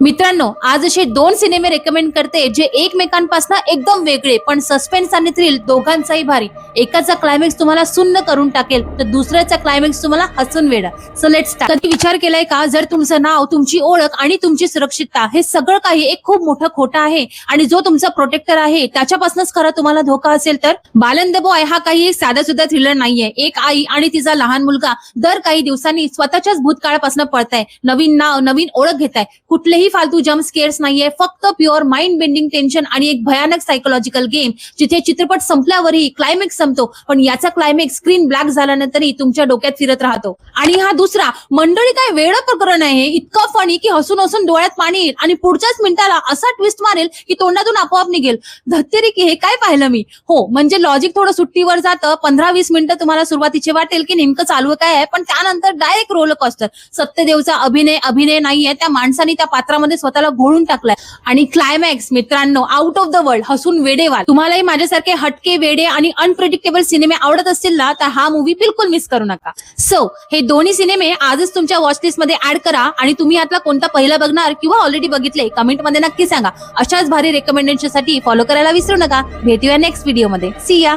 मित्रांनो, आज असे दोन सिनेमे रेकमेंड करते जे एकमेकांपासून एकदम वेगळे पण सस्पेन्स आणि थ्रिल दोघांचाही भारी. एकाचा क्लायमॅक्स तुम्हाला सुन्न करून टाकेल तर दुसऱ्याचा क्लायमॅक्स तुम्हाला हसून वेडा. So let's start. कधी विचार केलाय का, जर तुमचं नाव, तुमची ओळख आणि तुमची सुरक्षितता हे सगळं काही एक खूप मोठं खोटं आहे आणि जो तुमचा प्रोटेक्टर आहे त्याच्यापासूनच खरं तुम्हाला धोका असेल तर? बालन द बॉय हा काही साधा सुद्धा थ्रिलर नाहीये. एक आई आणि तिचा लहान मुलगा दर काही दिवसांनी स्वतःच्याच भूतकाळापासून पळताय, नवीन नाव, नवीन ओळख घेताय. कुठलेही फालतू जम्प स्केअर्स नाहीये, फक्त प्युअर माइंड बेंडिंग टेन्शन आणि एक भयानक सायकोलॉजिकल गेम जिथे चित्रपट संपल्यावरही क्लायमॅक्स संपतो पण याचा क्लायमॅक्स स्क्रीन ब्लॅक झाल्यानंतरही तुमच्या डोक्यात फिरत राहतो. आणि हा दुसरा मंडळी काय वेळ प्रकरण आहे, इतकं फनी की हसून हसून डोळ्यात पाणी येईल आणि पुढच्याच मिनिटाला असा ट्विस्ट मारेल की तोंडातून आपोआप निघेल. धत्तेरी की हे काय पाहिलं मी. हो, म्हणजे लॉजिक थोडं सुट्टीवर जातं. 15-20 मिनिटं तुम्हाला सुरुवातीचे वाटेल की नेमकं चालू काय आहे, पण त्यानंतर डायरेक्ट रोलर कोस्टर. सत्यदेवचा अभिनय नाहीये, त्या माणसाने त्या पात्रामध्ये स्वतःला घोळून टाकलाय. आणि क्लायमॅक्स मित्रांनो आउट ऑफ द वर्ल्ड, हसून वेडेवाल. तुम्हालाही माझ्यासारखे हटके, वेडे आणि अनप्रिडिक्टेबल सिनेमे आवडत असतील ना तर हा मूवी बिलकुल मिस करू नका. सो हे दोन्ही सिनेमे आजच तुमच्या वॉचलिस्ट मध्ये ऍड करा आणि तुम्ही यातला कोणता पहिला बघणार किंवा ऑलरेडी बघितले कमेंट मध्ये नक्की सांगा. अशाच भारी रेकमेंडेशनसाठी फॉलो करायला विसरू नका. भेटूया नेक्स्ट व्हिडिओ मध्ये. सी या.